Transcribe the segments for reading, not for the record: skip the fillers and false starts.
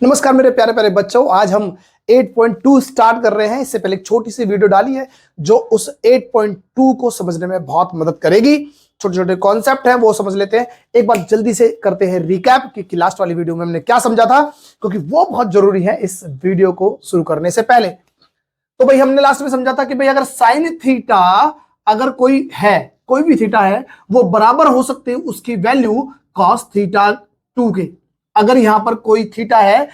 नमस्कार मेरे प्यारे प्यारे बच्चों, आज हम 8.2 स्टार्ट कर रहे हैं। इससे पहले एक छोटी सी वीडियो डाली है जो उस 8.2 को समझने में बहुत मदद करेगी। छोटे छोटे कॉन्सेप्ट हैं वो समझ लेते हैं। एक बार जल्दी से करते हैं रिकैप कि लास्ट वाली वीडियो में हमने क्या समझा था, क्योंकि वो बहुत जरूरी है इस वीडियो को शुरू करने से पहले। तो भाई हमने लास्ट में समझा था कि भाई अगर साइन थीटा अगर कोई भी थीटा है वो बराबर हो सकते हैं उसकी वैल्यू कॉस थीटा 2 के। अगर यहां पर कोई थीटा है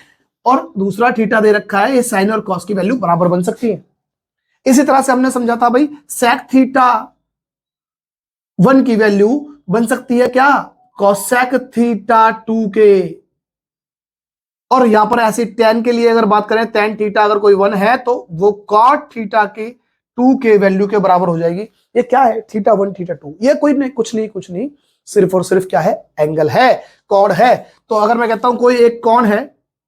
और दूसरा थीटा दे रखा है, ये साइन और कॉस की वैल्यू बराबर बन सकती है। इसी तरह से हमने समझा था भाई सेक थीटा 1 की वैल्यू बन सकती है क्या, कॉसेक थीटा 2 के। और यहां पर ऐसे tan के लिए अगर बात करें, tan थीटा अगर कोई 1 है तो वो कॉट थीटा के 2 के वैल्यू के बराबर हो जाएगी। ये क्या है, थीटा 1 थीटा 2, ये कोई नहीं, कुछ नहीं, सिर्फ और सिर्फ क्या है, एंगल है, कोण है। तो अगर मैं कहता हूं कोई एक कोण है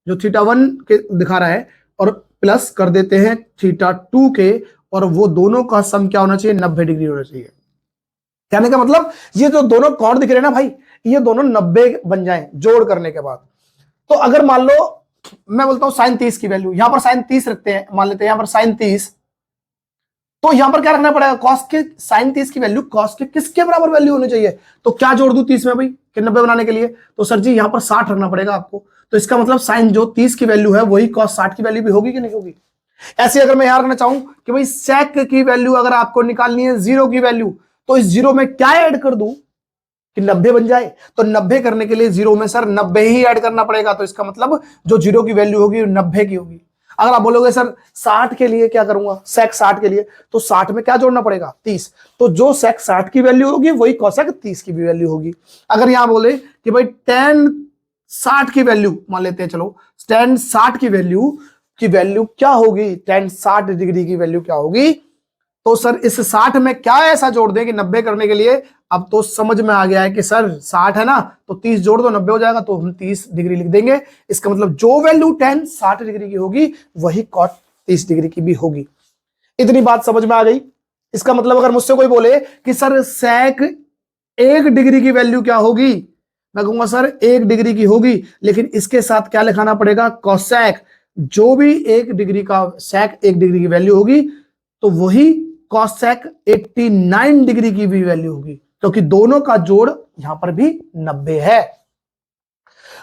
जो थीटा 1 के दिखा रहा है और प्लस कर देते हैं थीटा 2 के, और वो दोनों का सम क्या होना चाहिए, 90 डिग्री होना चाहिए। कहने का मतलब ये जो दोनों कोण दिख रहे हैं ना भाई, ये दोनों 90 बन जाएं जोड़ करने के बाद। तो अगर मान लो मैं बोलता हूं साइन 30 की वैल्यू, यहां पर साइन 30 रखते हैं, मान लेते हैं यहां पर साइन 30, तो यहां पर क्या रखना पड़ेगा, कॉस के साइन 30 की वैल्यू कॉस के किसके बराबर वैल्यू होनी चाहिए। तो क्या जोड़ दूं 30 में भाई कि 90 बनाने के लिए, तो सर जी यहां पर 60 रखना पड़ेगा आपको। तो इसका मतलब साइन जो 30 की वैल्यू है वही कॉस 60 की वैल्यू भी होगी कि नहीं होगी। ऐसे अगर मैं यहां रखना चाहूं कि भाई सेक की वैल्यू अगर आपको निकालनी है जीरो की वैल्यू, तो इस जीरो में क्या ऐड कर दूं कि 90 बन जाए। तो 90 करने के लिए जीरो में सर 90 ही ऐड करना पड़ेगा। तो इसका मतलब जो जीरो की वैल्यू होगी 90 की होगी। अगर आप बोलोगे सर 60 के लिए क्या करूंगा, सेक 60 के लिए, तो 60 में क्या जोड़ना पड़ेगा, 30। तो जो सेक 60 की वैल्यू होगी वही कोसेक 30 की भी वैल्यू होगी। अगर यहां बोले कि भाई tan 60 की वैल्यू मान लेते हैं, चलो tan 60 की वैल्यू क्या होगी, tan 60 डिग्री की वैल्यू क्या होगी, तो सर इस 60 में क्या ऐसा जोड़ दें कि 90 करने के लिए, अब तो समझ में आ गया है कि सर 60 है ना तो 30 जोड़ दो 90 हो जाएगा, तो हम 30 डिग्री लिख देंगे। इसका मतलब जो वैल्यू tan 60 डिग्री की होगी वही कॉट 30 डिग्री की भी होगी। इतनी बात समझ में आ गई। इसका मतलब अगर मुझसे कोई बोले कि सर सेक 1 डिग्री की वैल्यू क्या होगी, मैं कहूंगा सर 1 डिग्री की होगी, लेकिन इसके साथ क्या लिखाना पड़ेगा, कोसेक। जो भी 1 डिग्री का सेक 1 डिग्री की वैल्यू होगी तो वही कॉसेक 89 डिग्री की भी वैल्यू होगी, क्योंकि दोनों का जोड़ यहां पर भी 90 है।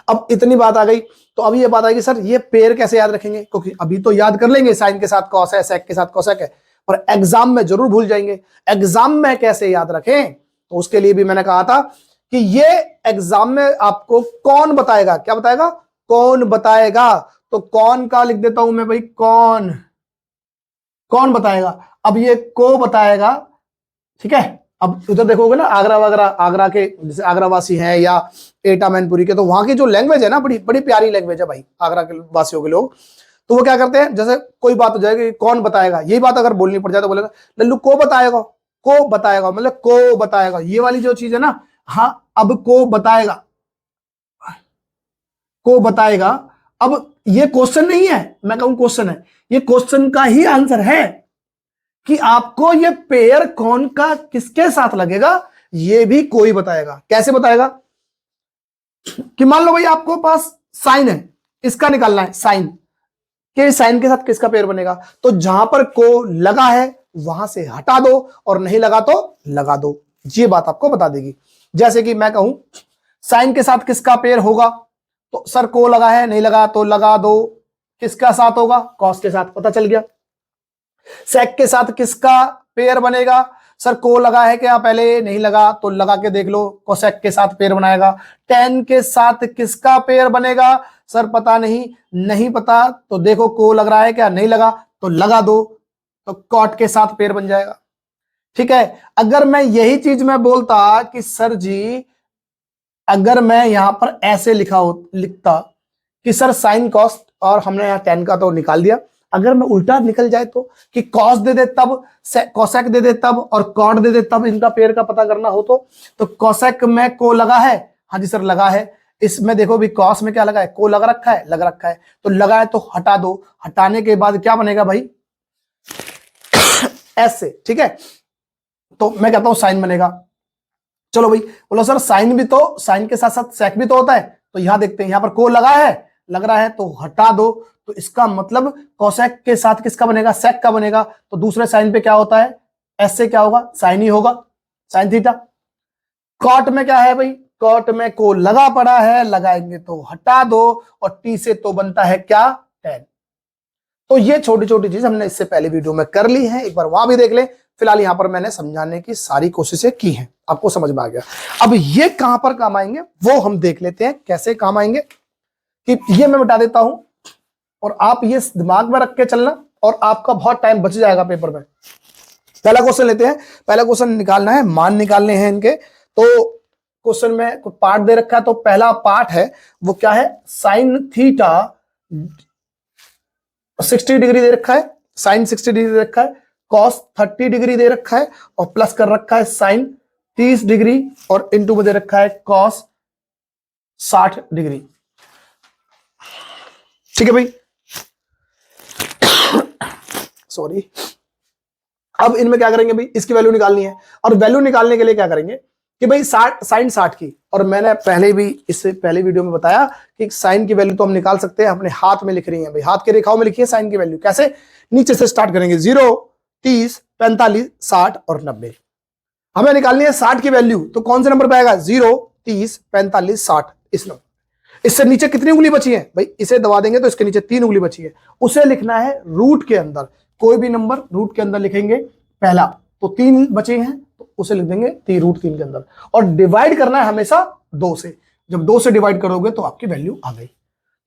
अब इतनी बात आ गई, तो अब ये बात आएगी सर ये पेयर कैसे याद रखेंगे, क्योंकि अभी तो याद कर लेंगे साइन के साथ कॉस है, सेक के साथ कोसेक है, पर एग्जाम में जरूर भूल जाएंगे। एग्जाम में कैसे याद रखें, तो उसके लिए भी मैंने कहा था कि ये एग्जाम में आपको कौन बताएगा, क्या बताएगा, कौन बताएगा। तो कौन का लिख देता हूं मैं भाई, कौन बताएगा। अब ये को बताएगा, ठीक है। अब उधर देखोगे ना आगरा वगैरह, आगरा के जैसे आगरा वासी हैं या एटा मैनपुरी के, तो वहां की जो लैंग्वेज है ना बड़ी बड़ी प्यारी लैंग्वेज है भाई, आगरा के वासियों के लोग। तो वो क्या करते हैं, जैसे कोई बात हो जाएगी कौन बताएगा, यही बात अगर बोलनी पड़ जाए तो बोलेगा लल्लू को बताएगा, मतलब को बताएगा, ये वाली जो चीज है ना। हाँ अब को बताएगा, अब ये क्वेश्चन नहीं है, मैं कहूं क्वेश्चन है, ये क्वेश्चन का ही आंसर है कि आपको ये पेयर कौन का किसके साथ लगेगा ये भी कोई बताएगा। कैसे बताएगा कि मान लो भाई आपको पास साइन है, इसका निकालना है साइन के, साइन के साथ किसका पेयर बनेगा, तो जहां पर को लगा है वहां से हटा दो और नहीं लगा तो लगा दो। ये बात आपको बता देगी। जैसे कि मैं कहूं साइन के साथ किसका पेयर होगा, तो सर को लगा है, नहीं लगा तो लगा दो, किसका साथ होगा, कॉस के साथ, पता चल गया। सेक के साथ किसका पेयर बनेगा, सर को लगा है क्या पहले, नहीं लगा तो लगा के देख लो, कोसेक के साथ पेयर बनाएगा। टेन के साथ किसका पेयर बनेगा, सर पता नहीं पता तो देखो को लग रहा है क्या, नहीं लगा तो लगा दो, तो कॉट के साथ पेयर बन जाएगा। ठीक है। अगर मैं यही चीज मैं बोलता कि सर जी अगर मैं यहां पर ऐसे लिखता कि सर साइन कॉस, और हमने यहां टेन का तो निकाल दिया, अगर मैं उल्टा निकल जाए तो कि कॉस दे दे तब, कोसेक दे दे तब, और कॉट दे दे तब, इनका पेयर का पता करना हो तो कोसेक में को लगा है, हाँ जी सर लगा है। इसमें देखो भी कॉस में क्या लगा है, को लगा रखा है, तो लगा है तो हटा दो, हटाने के बाद क्या बनेगा भाई ऐसे, ठीक है। तो मैं कहता हूं साइन बनेगा। चलो भाई बोलो सर साइन भी तो, साइन के साथ साथ सेक भी तो होता है, तो यहां देखते हैं, यहां पर को लगा है, लग रहा है तो हटा दो। तो इसका मतलब कोसेक के साथ किसका बनेगा, सेक का बनेगा। तो दूसरे साइन पे क्या होता है, एस से क्या होगा, साइन ही होगा, साइन थीटा। कॉट में क्या है भाई, कॉट में को लगा पड़ा है, लगाएंगे तो हटा दो, और टी से तो बनता है क्या, टेन। तो ये छोटी छोटी चीज हमने इससे पहले वीडियो में कर ली है, एक बार वहां भी देख ले। फिलहाल यहां पर मैंने समझाने की सारी कोशिशें की हैं, आपको समझ में आ गया। अब ये कहां पर काम आएंगे वो हम देख लेते हैं, कैसे काम आएंगे। कि ये मैं बता देता हूं, और आप ये दिमाग में रख के चलना, और आपका बहुत टाइम बच जाएगा पेपर में। पहला क्वेश्चन लेते हैं। पहला क्वेश्चन निकालना है, मान निकालने हैं इनके। तो क्वेश्चन में कुछ पार्ट दे रखा है, तो पहला पार्ट है वो क्या है, साइन थीटा 60 डिग्री दे रखा है, साइन 60 डिग्री दे रखा है, कॉस 30 डिग्री दे रखा है, और प्लस कर रखा है साइन 30 डिग्री, और इनटू में दे रखा है कॉस 60 डिग्री। ठीक है भाई, सॉरी। अब इनमें क्या करेंगे भाई, इसकी वैल्यू निकालनी है, और वैल्यू निकालने के लिए क्या करेंगे कि भाई 60 साइन 60 की, और मैंने पहले भी इससे पहले वीडियो में बताया कि साइन की वैल्यू तो हम निकाल सकते हैं, अपने हाथ में लिख रही है भाई, हाथ की रेखाओं में लिखिए साइन की वैल्यू। कैसे, नीचे से स्टार्ट करेंगे, 0, 30, 45, 60 और 90। हमें निकालनी है 60 की वैल्यू, तो कौन से नंबर पे आएगा, 0, 30, 45, 60, इस नंबर। इससे नीचे कितनी उंगली बची है भाई, इसे दबा देंगे तो इसके नीचे 3 उंगली बची है, उसे लिखना है रूट के अंदर। कोई भी नंबर रूट के अंदर लिखेंगे, पहला तो 3 बचे हैं तो उसे लिख देंगे √3 के अंदर, और डिवाइड करना है हमेशा 2 से। जब 2 से डिवाइड करोगे तो आपकी वैल्यू आ गई।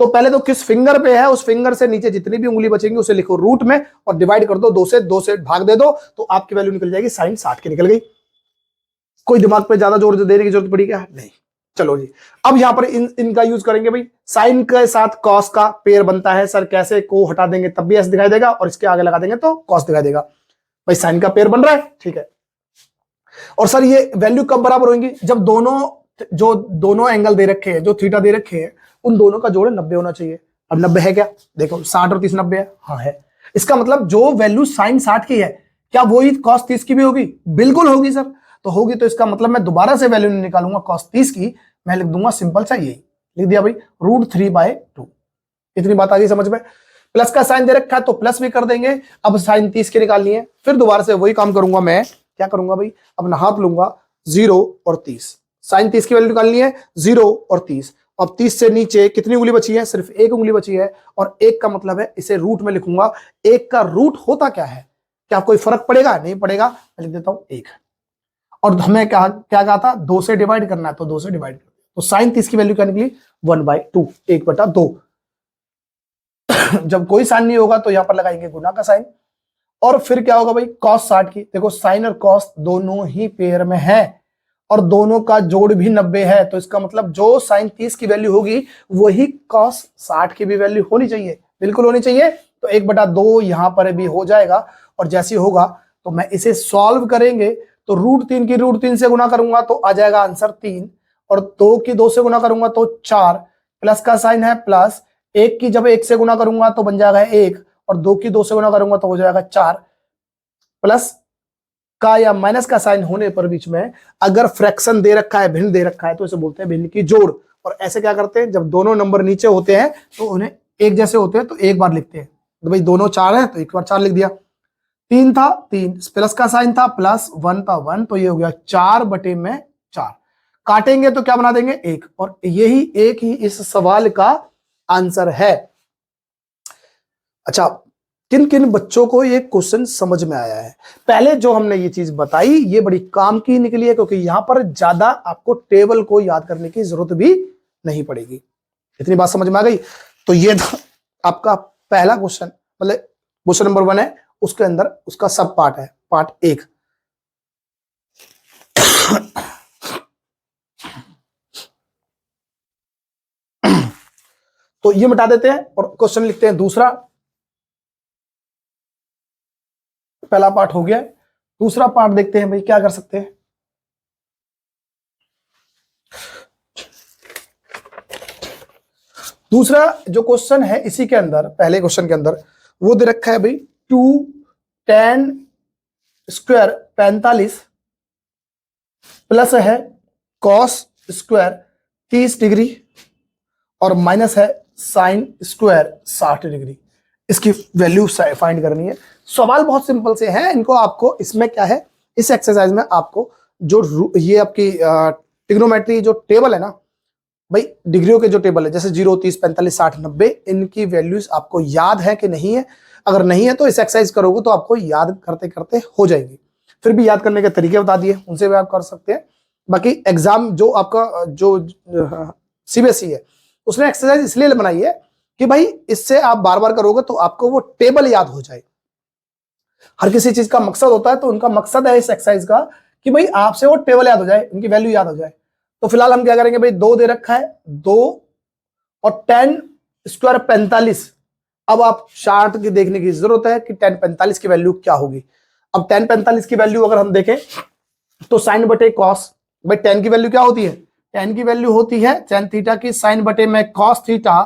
तो पहले तो किस फिंगर पे है, उस फिंगर से नीचे जितनी भी उंगली बचेंगी उसे लिखो रूट में, और डिवाइड कर दो 2 से भाग दे दो, तो आपकी वैल्यू निकल जाएगी साइन 60 की निकल गई। कोई दिमाग पे ज्यादा जोर देने की जरूरत पड़ी क्या, नहीं। चलो जी, अब यहां पर इनका यूज करेंगे भाई। साइन के साथ कॉस का पेयर बनता है सर, कैसे, को हटा देंगे तब भी एस दिखाई देगा, और इसके आगे लगा देंगे तो कॉस दिखाई देगा। भाई साइन का पेयर बन रहा है, ठीक है। और सर ये वैल्यू कब बराबर होंगी, जब दोनों एंगल दे रखे हैं, जो थीटा दे रखे हैं, उन दोनों का जोड़ 90 होना चाहिए। अब 90 है क्या, देखो 60 और 30 90 है, हाँ है। इसका मतलब जो वैल्यू साइन 60 की है, क्या वही कॉस 30 की भी होगी, बिल्कुल होगी सर। तो होगी तो इसका मतलब मैं दोबारा से वैल्यू नहीं निकालूंगा कॉस 30 की, मैं लिख दूंगा सिंपल सा यही लिख दिया भाई, √3/2। इतनी बात आ गई समझ में। प्लस का साइन दे रखा है तो प्लस भी कर देंगे। अब साइन 30 की निकालनी है, फिर दोबारा से वही काम करूंगा मैं। क्या करूंगा भाई, अपना हाथ लूंगा, 0 और 30, साइन 30 की वैल्यू निकालनी है, 0 और 30। अब 30 से नीचे कितनी उंगली बची है, सिर्फ एक उंगली बची है, और एक का मतलब है इसे रूट में लिखूंगा। एक का रूट होता क्या है, क्या कोई फर्क पड़ेगा, नहीं पड़ेगा, मैं लिख देता हूं 1। और हमें क्या क्या कहा था, 2 से डिवाइड करना है, तो 2 से डिवाइड कर, तो साइन 30 की वैल्यू क्या निकली, 1/2, 1/2। जब कोई साइन नहीं होगा तो यहां पर लगाएंगे गुना का साइन, और फिर क्या होगा भाई, कॉस 60 की। देखो साइन और कॉस दोनों ही पेयर में है, और दोनों का जोड़ भी 90 है, तो इसका मतलब जो साइन 30 की वैल्यू होगी वही कॉस 60 की भी वैल्यू होनी चाहिए, बिल्कुल होनी चाहिए। तो 1/2 यहां पर भी हो जाएगा, और जैसे होगा तो मैं इसे सॉल्व करेंगे, तो √3 की √3 से गुना करूंगा तो आ जाएगा आंसर 3, और 2 की 2 से गुना करूंगा तो 4, प्लस का साइन है प्लस, 1 की जब 1 से गुना करूंगा तो बन जाएगा 1, और 2 की 2 से गुना करूंगा तो हो जाएगा 4। प्लस का या माइनस का साइन होने पर बीच में अगर फ्रैक्शन दे रखा है, भिन्न दे रखा है, तो इसे बोलते हैं भिन्न की जोड़। और ऐसे क्या करते हैं, जब दोनों नंबर नीचे होते हैं तो उन्हें एक जैसे होते हैं तो एक बार लिखते हैं। तो भाई दोनों 4 है तो एक बार 4 लिख दिया। 3 था 3, प्लस का साइन था प्लस, 1 था 1, तो ये हो गया 4/4। काटेंगे तो क्या बना देंगे, 1, और यही एक ही इस सवाल का आंसर है। अच्छा, किन किन बच्चों को ये क्वेश्चन समझ में आया है। पहले जो हमने ये चीज बताई ये बड़ी काम की निकली है, क्योंकि यहां पर ज्यादा आपको टेबल को याद करने की जरूरत भी नहीं पड़ेगी। इतनी बात समझ में आ गई। तो ये आपका पहला क्वेश्चन, मतलब क्वेश्चन नंबर 1 है, उसके अंदर उसका सब पार्ट है, पार्ट 1। तो ये मिटा देते हैं और क्वेश्चन लिखते हैं दूसरा। पहला पार्ट हो गया, दूसरा पार्ट देखते हैं भाई क्या कर सकते हैं। दूसरा जो क्वेश्चन है इसी के अंदर, पहले क्वेश्चन के अंदर वो दे रखा है भाई 2 tan स्क्वायर 45 प्लस है cos स्क्वायर 30 डिग्री, और माइनस है साइन स्क्वायर 60 डिग्री, इसकी वैल्यू फाइंड करनी है। सवाल बहुत सिंपल से है, इनको आपको इसमें क्या है, इस एक्सरसाइज में आपको जो ये आपकी ट्रिग्नोमेट्री जो टेबल है ना भाई, डिग्रियों के जो टेबल है जैसे 0, 30, 45, 60, 90, इनकी वैल्यूज आपको याद है कि नहीं है। अगर नहीं है तो इस एक्सरसाइज करोगे तो आपको याद करते करते हो जाएगी। फिर भी याद करने के तरीके बता दिए, उनसे भी आप कर सकते हैं। बाकी एग्जाम जो आपका जो सीबीएसई है उसने एक्सरसाइज इसलिए बनाई है कि भाई इससे आप बार बार करोगे तो आपको वो टेबल याद हो जाए। हर किसी चीज का मकसद होता है, तो उनका मकसद है इस एक्सरसाइज का कि भाई आपसे वो टेबल याद हो जाए, उनकी वैल्यू याद हो जाए। तो फिलहाल हम क्या करेंगे भाई, 2 दे रखा है, 2 और 10 स्क्वायर 45। अब आप चार्ट की देखने की जरूरत है कि 10 45 की वैल्यू क्या होगी। अब 10 45 की वैल्यू अगर हम देखें तो साइन बटे कॉस, भाई 10 की वैल्यू क्या होती है, 10 की वैल्यू होती है tan थीटा की साइन बटे में कॉस थीटा,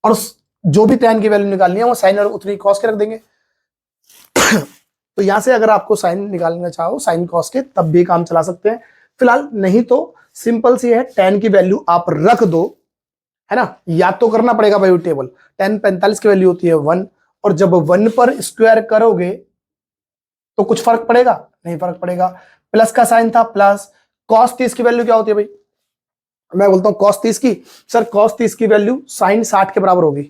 और जो भी tan की वैल्यू निकालनी है वो साइन और उतनी कॉस के रख देंगे। तो यहां से अगर आपको साइन निकालना चाहो साइन कॉस के, तब भी काम चला सकते हैं। फिलहाल नहीं तो सिंपल सी है, tan की वैल्यू आप रख दो, है ना, याद तो करना पड़ेगा भाई टेबल। tan 45 की वैल्यू होती है 1, और जब 1 पर स्क्वायर करोगे तो कुछ फर्क पड़ेगा, नहीं फर्क पड़ेगा। प्लस का साइन था प्लस, cos 30 की वैल्यू क्या होती है भाई, मैं बोलता हूं cos 30 की, सर cos 30 की वैल्यू साइन 60 के बराबर होगी,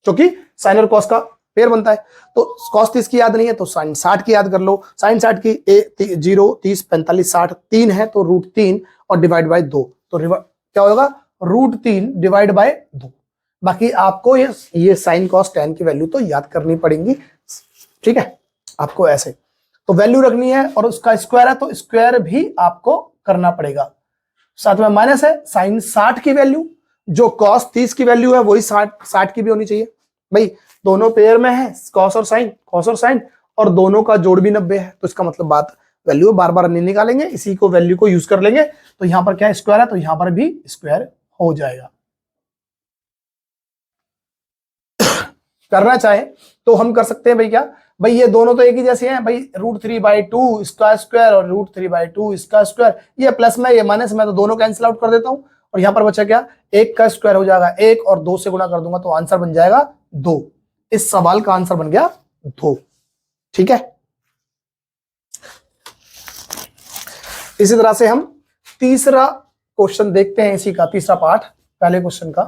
क्योंकि साइन और cos का पेयर बनता है। तो cos 30 की याद नहीं है तो साइन 60 की याद कर लो। साइन 60 की 0, 30, 45, 60 3 है तो √3 और डिवाइड बाय 2, तो क्या होगा √3 डिवाइड बाय 2। बाकी आपको ये साइन कॉस tan की वैल्यू तो याद करनी पड़ेगी, ठीक है, आपको ऐसे तो वैल्यू रखनी है, और उसका स्क्वायर है तो स्क्वायर भी आपको करना पड़ेगा। साथ में माइनस है, साइन 60 की वैल्यू, जो cos 30 की वैल्यू है वही 60 की भी होनी चाहिए भाई। दोनों पेयर में है cos और साइन, और दोनों का जोड़ भी 90 है, तो इसका मतलब बात वैल्यू बार बार नहीं निकालेंगे, इसी को वैल्यू को यूज कर लेंगे। तो यहां पर क्या स्क्वायर है तो यहां पर भी स्क्वायर हो जाएगा। करना चाहे तो हम कर सकते हैं भाई, क्या भाई ये दोनों तो एक ही जैसे हैं भाई, √3/2 इसका स्क्वायर और √3/2 इसका स्क्वायर, ये प्लस में ये माइनस में, तो दोनों कैंसिल आउट कर देता हूं, और यहां पर बचा क्या, 1 का स्क्वायर हो जाएगा 1, और 2 से गुणा कर दूंगा तो आंसर बन जाएगा 2। इस सवाल का आंसर बन गया 2, ठीक है। इसी तरह से हम तीसरा क्वेश्चन देखते हैं, इसी का तीसरा पार्ट पहले क्वेश्चन का।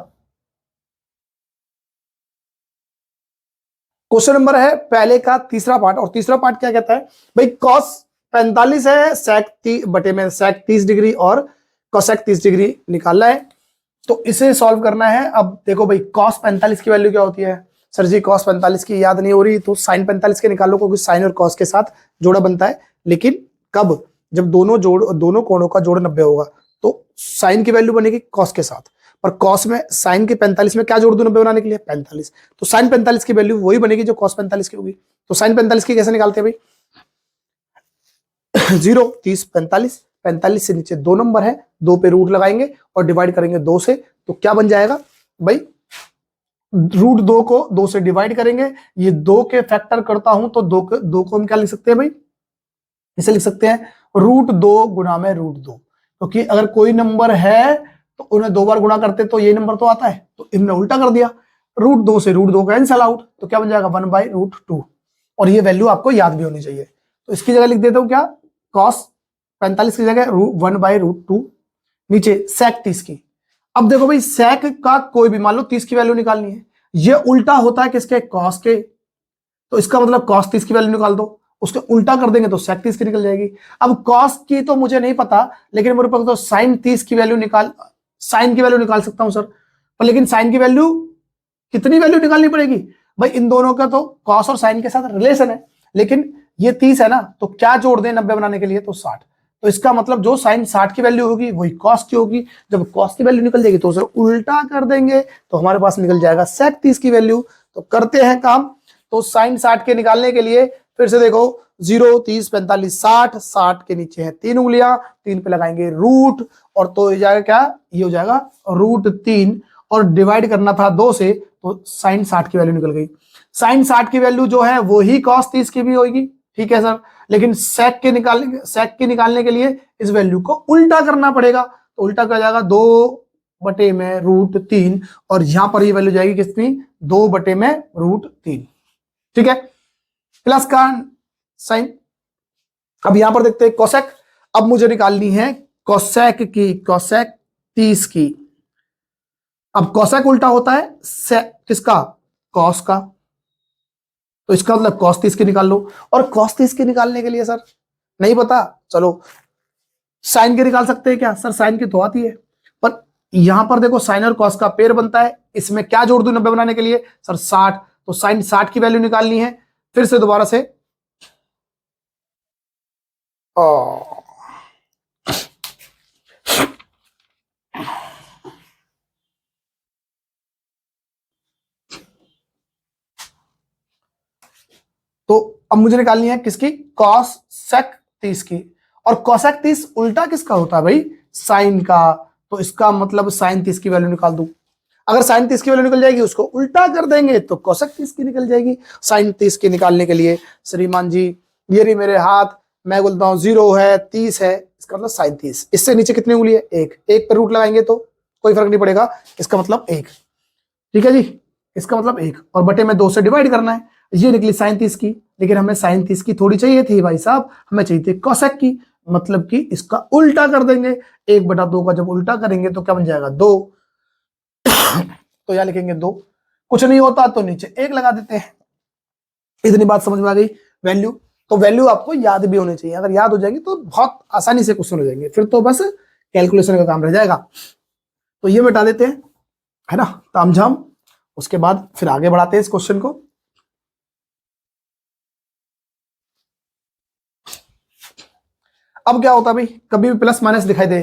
क्वेश्चन नंबर है पहले का तीसरा पार्ट, और तीसरा पार्ट क्या कहता है भाई, cos 45 है, sec बटे में sec 30 डिग्री और cosec 30 डिग्री निकालना है, तो इसे सॉल्व करना है। अब देखो भाई cos 45 की वैल्यू क्या होती है, सर जी cos 45 की याद नहीं हो रही तो sin 45 के निकालो, क्योंकि साइन और cos के साथ जोड़ा बनता है। लेकिन कब, जब दोनों कोणों का जोड़ 90 होगा तो साइन की वैल्यू बनेगी cos के साथ, पर cos में साइन के 45 में क्या जोड़ दूं 90 बनाने के लिए, 45, तो साइन 45 की वैल्यू वही बनेगी जो cos 45 की होगी। तो साइन 45 की कैसे निकालते हैं भाई, 0, 30, 45, 45 से नीचे 2 नंबर है, 2 पे रूट लगाएंगे और डिवाइड करेंगे 2 से, तो क्या बन जाएगा भाई, √2 को 2 से डिवाइड करेंगे, ये 2 के फैक्टर करता हूं तो 2 को हम क्या लिख सकते हैं भाई, इसे लिख सकते हैं √2 गुणा में √2, क्योंकि अगर कोई नंबर है तो उन्हें 2 बार गुणा करते तो ये नंबर तो आता है, तो इन्होंने उल्टा कर दिया, √2 से √2 कैंसल आउट, तो क्या बन जाएगा 1/√2, और ये वैल्यू आपको याद भी होनी चाहिए। तो इसकी जगह लिख देता हूं क्या, cos 45 की जगह 1/√2, नीचे sec 30 की। अब देखो भाई sec का कोई भी, मान लो 30 की वैल्यू निकालनी है, ये उल्टा होता है किसके, cos के, तो इसका मतलब cos 30 की वैल्यू निकाल दो, उसके उल्टा कर देंगे तो sec 30 की निकल जाएगी। अब cos की तो मुझे नहीं पता, लेकिन मेरे पास तो sin 30 की वैल्यू साइन की वैल्यू निकाल सकता हूं सर, पर लेकिन साइन की वैल्यू कितनी वैल्यू निकालनी पड़ेगी भाई, इन दोनों का तो cos और साइन के साथ रिलेशन है, लेकिन ये 30 है ना, तो क्या जोड़ दें 90 बनाने के लिए, तो 60, तो इसका मतलब जो साइन 60 की वैल्यू होगी वही cos की होगी, जब cos की वैल्यू निकल जाएगी तो उसे उल्टा कर देंगे तो हमारे पास निकल जाएगा sec 30 की वैल्यू। तो करते हैं काम, तो साइन 60 के निकालने के लिए फिर से देखो 0, 30, 45, 60, 60 के नीचे है 3 उंगलियां, 3 पे लगाएंगे रूट, और तो हो जाएगा क्या, ये हो जाएगा √3, और डिवाइड करना था 2 से, तो साइन 60 की वैल्यू निकल गई। साइन 60 की वैल्यू जो है वही cos 30 की भी होगी, ठीक है सर, लेकिन sec के निकालने के लिए इस वैल्यू को उल्टा करना पड़ेगा, तो उल्टा क्या जाएगा 2 बटे में √3 और यहां पर ये वैल्यू जाएगी कितनी 2 बटे में √3। ठीक है, प्लस का साइन। अब यहां पर देखते हैं कोसेक। अब मुझे निकालनी है कोसेक की, कोसेक 30 की। अब कोसेक उल्टा होता है किसका, कॉस का, तो इसका मतलब कॉस 30 की निकाल लो। और कॉस 30 की निकालने के लिए सर नहीं पता, चलो साइन की निकाल सकते हैं क्या सर, साइन की तो आती है, पर यहां पर देखो साइन और कॉस का पेयर बनता है, इसमें क्या जोड़ दूं 90 बनाने के लिए सर 60, तो साइन 60 की वैल्यू निकालनी है। फिर से दोबारा से तो अब मुझे निकालनी है किसकी, कॉसेक 30 की। और कॉसेक 30 उल्टा किसका होता है भाई, साइन का, तो इसका मतलब साइन 30 की वैल्यू निकाल दूं। अगर साइन 30 की वैल्यू निकल जाएगी उसको उल्टा कर देंगे तो कोसेक 30 की निकल जाएगी। साइन 30 की निकालने के लिए श्रीमान जी ये रही मेरे हाथ, मैं बोलता हूं 0 है 30 है, इसका मतलब साइन 30। इससे नीचे कितनी उंगली है, एक पर रूट लगाएंगे तो कोई फर्क नहीं पड़ेगा, इसका मतलब 1। ठीक है जी, इसका मतलब 1 और बटे में 2 से डिवाइड करना है। ये निकली साइन 30 की, लेकिन हमें साइन 30 की थोड़ी चाहिए थी भाई साहब, हमें चाहिए थी कोसेक की, मतलब कि इसका उल्टा कर देंगे। 1/2 का जब उल्टा करेंगे तो क्या बन जाएगा 2, तो यहां लिखेंगे 2। कुछ नहीं होता तो नीचे 1 लगा देते हैं। इतनी बात समझ में आ गई। वैल्यू, तो वैल्यू आपको याद भी होनी चाहिए, अगर याद हो जाएंगी तो बहुत आसानी से क्वेश्चन हो जाएंगे, फिर तो बस कैलकुलेशन का काम रह जाएगा। तो ये मिटा देते हैं, है ना, तामझाम। उसके बाद फिर आगे बढ़ाते हैं इस क्वेश्चन को। अब क्या होता है भाई, कभी भी प्लस माइनस दिखाई दे,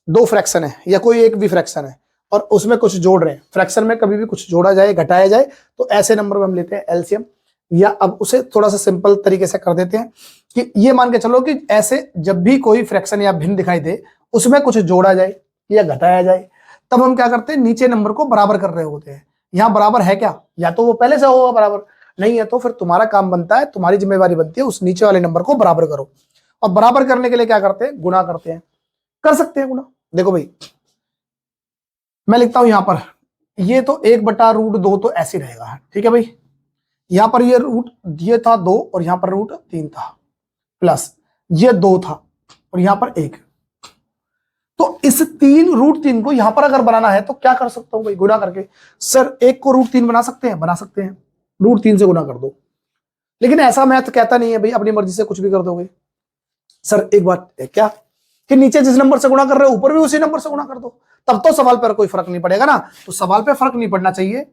दो फ्रैक्शन है या कोई एक भी फ्रैक्शन है और उसमें कुछ जोड़ रहे हैं, फ्रैक्शन में कभी भी कुछ जोड़ा जाए घटाया जाए तो ऐसे नंबर में हम लेते हैं एलसीएम। या अब उसे थोड़ा सा सिंपल तरीके से कर देते हैं कि ये मान के चलो कि ऐसे जब भी कोई फ्रैक्शन या भिन्न दिखाई दे उसमें कुछ जोड़ा जाए या घटाया जाए, तब हम क्या करते हैं, नीचे नंबर को बराबर कर रहे होते हैं। यहाँ बराबर है क्या, या तो वो पहले से होगा बराबर, नहीं है तो फिर तुम्हारा काम बनता है, तुम्हारी जिम्मेवारी बनती है उस नीचे वाले नंबर को बराबर करो। और बराबर करने के लिए क्या करते हैं, गुणा करते हैं। कर सकते हैं गुणा, देखो भाई मैं लिखता हूं यहां पर, ये तो 1/√2 तो ऐसे रहेगा, ठीक है भाई। यहां पर ये रूट ये था 2 और यहां पर √3 था, प्लस ये 2 था और यहां पर 1। तो इस √3 को यहां पर अगर बनाना है तो क्या कर सकता हूं भाई, गुणा करके। सर 1 को √3 बना सकते हैं, बना सकते हैं, √3 से गुणा कर दो। लेकिन ऐसा मैथ कहता नहीं है भाई अपनी मर्जी से कुछ भी कर दोगे। सर एक बात है क्या कि नीचे जिस नंबर से गुणा कर रहे हो ऊपर भी उसी नंबर से गुणा कर दो, तब तो सवाल पर कोई फर्क नहीं पड़ेगा ना। तो सवाल पे फर्क नहीं पड़ना चाहिए,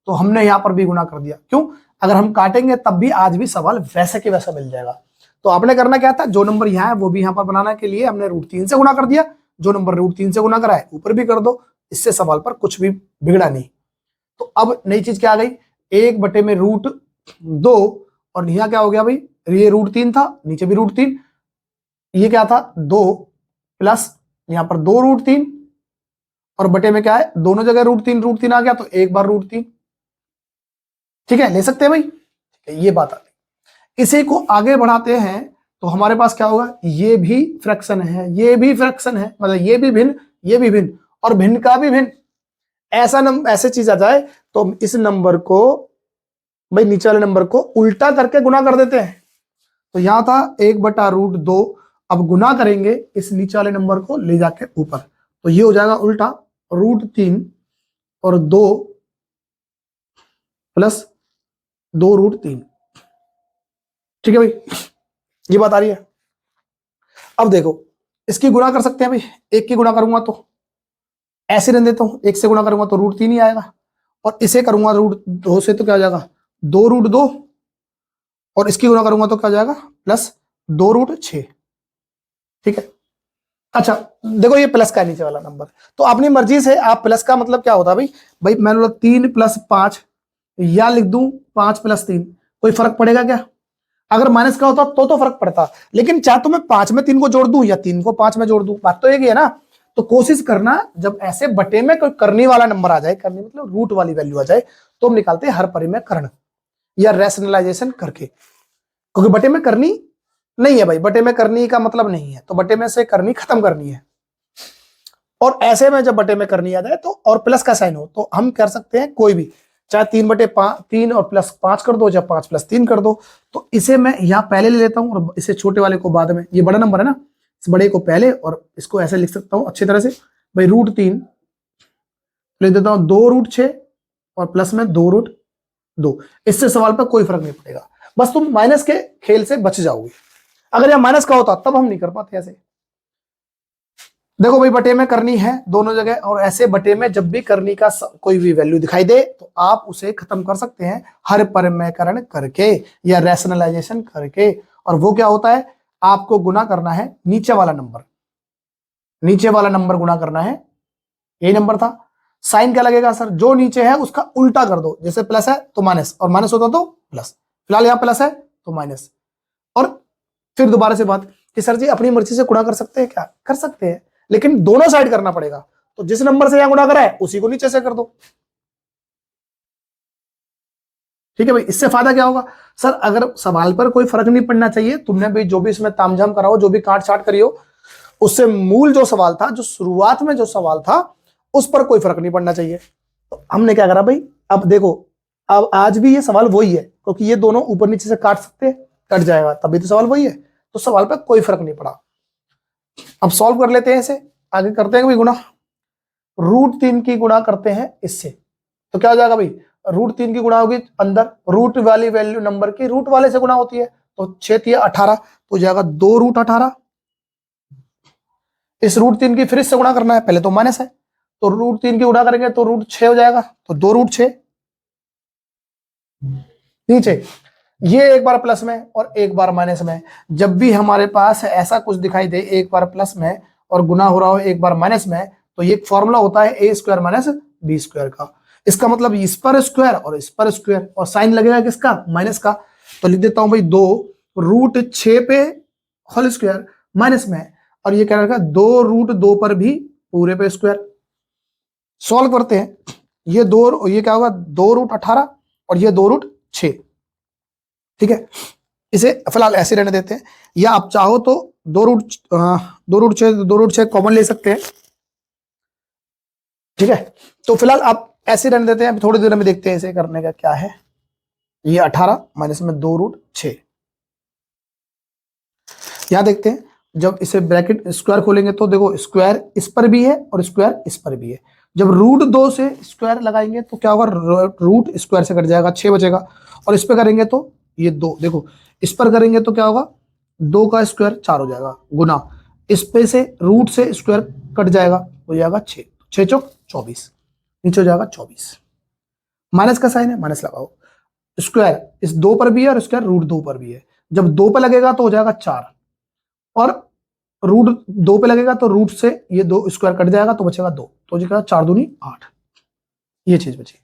तो हमने यहां पर भी गुणा कर दिया। क्यों, अगर हम काटेंगे तब भी आज भी सवाल वैसे के वैसा मिल जाएगा। तो आपने करना क्या था, जो नंबर यहाँ है वो भी यहां पर बनाने के लिए हमने √3 से गुणा कर दिया, जो नंबर √3 से गुणा करा है ऊपर भी कर दो, इससे सवाल पर कुछ भी बिगड़ा नहीं। तो अब नई चीज क्या आ गई, 1 में √2 और यहाँ क्या हो गया भाई, ये √3 था, नीचे भी √3, ये क्या था 2 प्लस यहां पर 2 √3 और बटे में क्या है, दोनों जगह √3 आ गया तो एक बार √3। ठीक है, ले सकते हैं भाई, ये बात आ गई। इसी को आगे बढ़ाते हैं तो हमारे पास क्या होगा, ये भी फ्रैक्शन है, ये भी फ्रैक्शन है, मतलब ये भी भिन्न, ये भी भिन्न और भिन्न का भी भिन्न। ऐसे चीज आ जाए तो हम इस नंबर को भाई नीचे वाले नंबर को उल्टा करके गुणा कर देते हैं। तो यहां था 1/√2, अब गुना करेंगे इस नीचे वाले नंबर को ले जाके ऊपर, तो ये हो जाएगा उल्टा √3 और 2 प्लस 2 √3। ठीक है भाई, ये बात आ रही है। अब देखो इसकी गुणा कर सकते हैं भाई, एक की गुणा करूंगा तो ऐसे रहने देता हूं, एक से गुणा करूंगा तो √3 ही आएगा, और इसे करूंगा √2 से तो क्या हो जाएगा 2 √2, और इसकी गुणा करूंगा तो क्या हो जाएगा प्लस 2 √6। ठीक है, अच्छा देखो ये प्लस का नीचे वाला नंबर, तो अपनी मर्जी से आप प्लस का मतलब क्या होता है भाई, मैंने बोला 3 + 5 या लिख दूं 5 + 3, कोई फर्क पड़ेगा क्या। अगर माइनस का होता तो फर्क पड़ता, लेकिन चाहे तो मैं 5 में 3 को जोड़ दूं या 3 को 5 में जोड़ दूं, बात तो एक ही है ना। तो कोशिश करना जब ऐसे बटे में कोई करनी वाला नंबर आ जाए, करनी मतलब रूट वाली वैल्यू आ जाए, तो हम निकालते हैं हर परिमेय कर्ण या रैशनलाइजेशन करके, क्योंकि बटे में करनी नहीं है भाई, बटे में करनी का मतलब नहीं है, तो बटे में से करनी खत्म करनी है। और ऐसे में जब बटे में करनी आ जाए तो और प्लस का साइन हो तो हम कर सकते हैं कोई भी, चाहे 3/3 और +5 कर दो, या 5+3 कर दो। तो इसे मैं यहाँ पहले ले लेता हूँ और इसे छोटे वाले को बाद में, ये बड़ा नंबर है ना, इस बड़े को पहले और इसको ऐसे लिख सकता हूँ अच्छी तरह से भाई √3 लिख देता हूँ 2√6 और प्लस में 2√2। इससे सवाल पर कोई फर्क नहीं पड़ेगा, बस तुम माइनस के खेल से बच जाओगे। अगर यह माइनस का होता तब हम नहीं कर पाते ऐसे। देखो भाई बटे में करनी है दोनों जगह, और ऐसे बटे में जब भी करनी का कोई भी वैल्यू दिखाई दे तो आप उसे खत्म कर सकते हैं हर परिमेयकरण करके या रैशनलाइजेशन करके। और वो क्या होता है, आपको गुना करना है नीचे वाला नंबर, नीचे वाला नंबर गुना करना है, यही नंबर था। साइन क्या लगेगा सर, जो नीचे है उसका उल्टा कर दो, जैसे प्लस है तो माइनस और माइनस होता तो प्लस, फिलहाल यहां प्लस है तो माइनस। और फिर दोबारा से बात कि सर जी अपनी मर्जी से गुणा कर सकते हैं क्या, कर सकते हैं, लेकिन दोनों साइड करना पड़ेगा। तो जिस नंबर से यहां गुणा करा है उसी को नीचे से कर दो, ठीक है भाई। इससे फायदा क्या होगा सर, अगर सवाल पर कोई फर्क नहीं पड़ना चाहिए, तुमने भाई जो भी इसमें तामझाम कराओ, जो भी काट छाट करियो, उससे मूल जो सवाल था, जो शुरुआत में जो सवाल था उस पर कोई फर्क नहीं पड़ना चाहिए। तो हमने क्या करा भाई, अब देखो अब आज भी ये सवाल वही है, क्योंकि ये दोनों ऊपर नीचे से काट सकते हैं, कट जाएगा तभी तो सवाल वही है, तो सवाल पर कोई फर्क नहीं पड़ा। अब सॉल्व कर लेते हैं इसे, आगे करते हैं भाई गुणा। √3 की गुणा करते हैं इससे, तो क्या हो जाएगा भाई, √3 की गुणा होगी अंदर, रूट वाली वैल्यू नंबर की रूट वाले से गुणा होती है, तो 6 × 18 तो जाएगा 2√18। इस √3 की फिर इससे गुणा करना है, पहले तो माइनस है, तो √3 की गुणा करेंगे तो √6 हो जाएगा, तो 2√6 नीचे। ये एक बार प्लस में और एक बार माइनस में, जब भी हमारे पास ऐसा कुछ दिखाई दे, एक बार प्लस में और गुना हो रहा हो एक बार माइनस में, तो ये एक फॉर्मूला होता है a² - b² का। इसका मतलब इस पर स्क्वायर और इस पर स्क्वायर, और साइन लगेगा किसका, माइनस का। तो लिख देता हूं भाई 2√6 पे होल स्क्वायर माइनस में, और ये क्या रहेगा 2√2 पर भी पूरे पे स्क्वायर। सॉल्व करते हैं, ये क्या होगा 2√18 और ये 2√6, ठीक है। इसे फिलहाल ऐसे रहने देते हैं, या आप चाहो तो 2√6 कॉमन ले सकते हैं, ठीक है। तो फिलहाल आप ऐसे रहने देते हैं, थोड़ी देर में देखते हैं इसे करने का क्या है। ये 18 माइनस में 2√6, यहां देखते हैं, जब इसे ब्रैकेट स्क्वायर खोलेंगे तो देखो स्क्वायर इस पर भी है और स्क्वायर इस पर भी है। जब √2 से स्क्वायर लगाएंगे तो क्या होगा, रूट स्क्वायर से कट जाएगा, 6 बचेगा। और इस पर करेंगे तो ये 2, देखो इस पर करेंगे तो क्या होगा, 2 का स्क्वायर 4 हो जाएगा, गुना इस पे से रूट से स्क्वायर कट जाएगा, हो जाएगा 6, 6 चौक 24, नीचे हो जाएगा 24। माइनस का साइन है, माइनस लगाओ, स्क्वायर इस 2 पर भी है और स्क्वायर √2 पर भी है। जब 2 पर लगेगा तो हो जाएगा 4, और √2 पे लगेगा तो रूट से ये 2 स्क्वायर कट जाएगा तो बचेगा 2, तो जी 4 दूनी 8, ये चीज बची,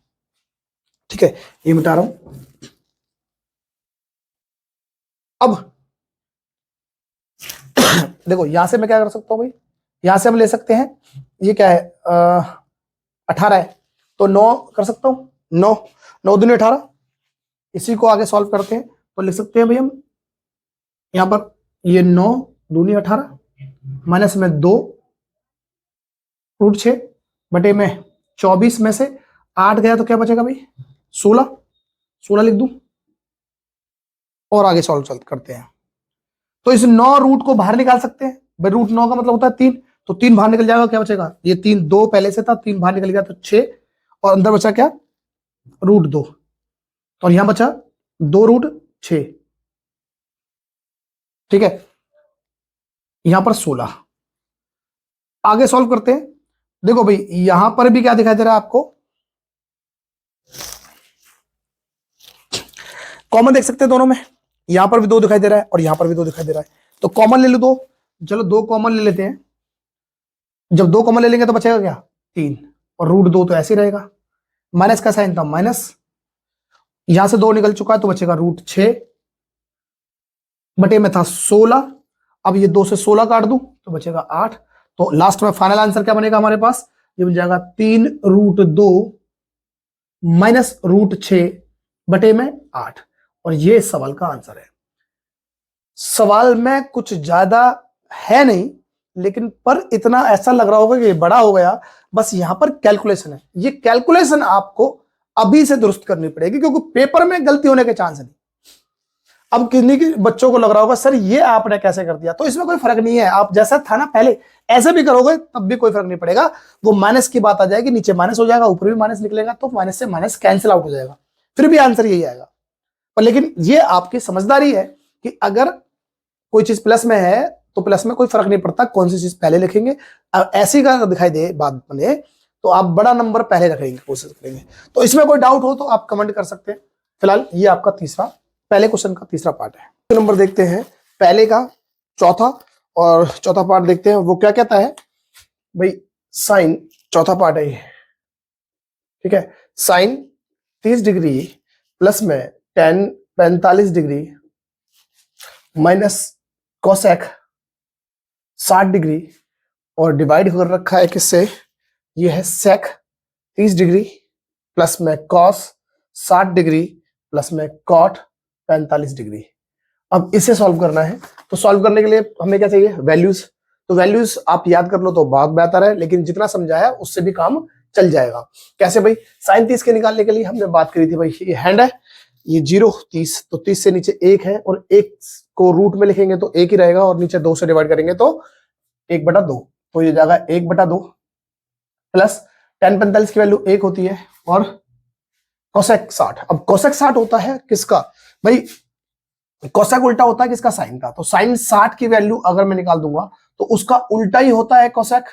ठीक है। ये मिटा रहा हूं। अब देखो यहां से मैं क्या कर सकता हूं भाई, यहां से हम ले सकते हैं, ये क्या है 18 है तो 9 कर सकता हूं, 9 9 दूनी 18। इसी को आगे सॉल्व करते हैं तो लिख सकते हैं भाई हम यहां पर, ये 9 दूनी 18 माइनस में 2√6 बटे में 24 में से 8 गया तो क्या बचेगा भाई 16 लिख दूं, और आगे सॉल्व करते हैं। तो इस 9 रूट को बाहर निकाल सकते हैं भाई, √9 का मतलब होता है 3, तो 3 बाहर निकल जाएगा, क्या बचेगा, ये 3 2 पहले से था, 3 बाहर निकल गया तो 6, और अंदर बचा क्या √2, और यहां बचा 2√6, ठीक है। यहां पर 16, आगे सॉल्व करते हैं। देखो भाई यहां पर भी क्या दिखाई दे रहा है आपको, कॉमन देख सकते हैं दोनों में, यहां पर भी 2 दिखाई दे रहा है और यहां पर भी 2 दिखाई दे रहा है, तो कॉमन ले लो 2, चलो 2 कॉमन ले लेते हैं। जब 2 कॉमन ले लेंगे तो बचेगा क्या 3, और √2 तो ऐसे ही रहेगा, माइनस का साइन था माइनस, यहां से 2 निकल चुका है तो बचेगा √6 बटे में था 16। अब ये 2 से 16 काट दूं तो बचेगा 8, तो लास्ट में फाइनल आंसर क्या बनेगा हमारे पास, ये बन जाएगा 3√2 माइनस √6 बटे में 8, और ये इस सवाल का आंसर है। सवाल में कुछ ज्यादा है नहीं, लेकिन पर इतना ऐसा लग रहा होगा कि ये बड़ा हो गया। बस यहां पर कैलकुलेशन है, ये कैलकुलेशन आपको अभी से दुरुस्त करनी पड़ेगी, क्योंकि पेपर में गलती होने के चांस नहीं। अब किन्हीं के बच्चों को लग रहा होगा सर ये आपने कैसे कर दिया, तो इसमें कोई फर्क नहीं है, आप जैसा था ना पहले ऐसे भी करोगे तब भी कोई फर्क नहीं पड़ेगा। वो माइनस की बात आ जाएगी, नीचे माइनस हो जाएगा, ऊपर भी माइनस निकलेगा, तो माइनस से माइनस कैंसिल आउट हो जाएगा, फिर भी आंसर यही आएगा। पर लेकिन ये आपकी समझदारी है कि अगर कोई चीज प्लस में है तो प्लस में कोई फर्क नहीं पड़ता कौन सी चीज पहले लिखेंगे। अब ऐसी का दिखाई दे बात बने तो आप बड़ा नंबर पहले रखेंगे, कोशिश करेंगे। तो इसमें कोई डाउट हो तो आप कमेंट कर सकते हैं। फिलहाल ये आपका पहले क्वेश्चन का तीसरा पार्ट है। नंबर देखते हैं पहले का चौथा, और चौथा पार्ट देखते हैं वो क्या कहता है भाई। साइन चौथा पार्ट है ये, ठीक है। साइन 30 डिग्री प्लस में ten 45 degree minus cosec 60 degree, और डिवाइड कर रखा है किससे, ये है सेक 30 डिग्री प्लस में कॉस 60 डिग्री प्लस में कॉट 45 डिग्री। अब इसे सॉल्व करना है, तो सॉल्व करने के लिए हमें क्या चाहिए, वैल्यूज। तो वैल्यूज आप याद कर लो तो बहुत बेहतर है, लेकिन जितना समझाया उससे भी काम चल जाएगा। कैसे भाई, साइन 30 के निकालने के लिए हमने बात करी थी भाई, ये हैंड है, ये 0 30, तो 30 से नीचे 1 है, और 1 को रूट में लिखेंगे तो 1 ही रहेगा, और नीचे 2 से डिवाइड करेंगे तो 1/2, तो ये जाएगा 1/2 प्लस tan 45 की वैल्यू 1 होती है, और कोसेक 60। अब कोसेक 60 होता है किसका भाई, कोसेक उल्टा होता है किसका, साइन का। तो साइन 60 की वैल्यू अगर मैं निकाल दूंगा तो उसका उल्टा ही होता है कोसेक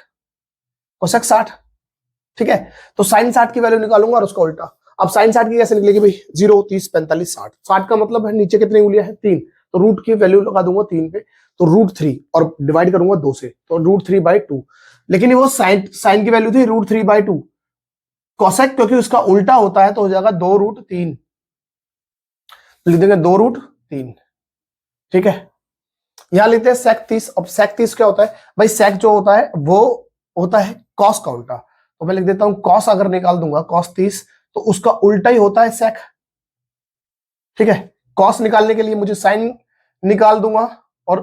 60, ठीक है। तो साइन 60 की वैल्यू निकालूंगा और उसका उल्टा। अब साइन 60 की कैसे निकलेगी भाई, 0 30 45 60, 60 का मतलब है नीचे कितनी उंगलियां हैं, 3, तो रूट की वैल्यू लगा दूंगा 3 पे, तो √3, और डिवाइड करूंगा 2 से, तो √3/2। लेकिन वो साइन की वैल्यू थी √3/2, कोसेक क्योंकि उसका उल्टा होता है तो हो जाएगा 2√3, लिख देंगे 2√3, ठीक है। यहां लेते हैं सेक 30। अब सेक 30 क्या होता है भाई, सेक जो होता है वो होता है कॉस का उल्टा, तो मैं लिख देता हूं कॉस, अगर निकाल दूंगा कॉस 30 तो उसका उल्टा ही होता है सेक, ठीक है। कॉस निकालने के लिए मुझे साइन निकाल दूंगा, और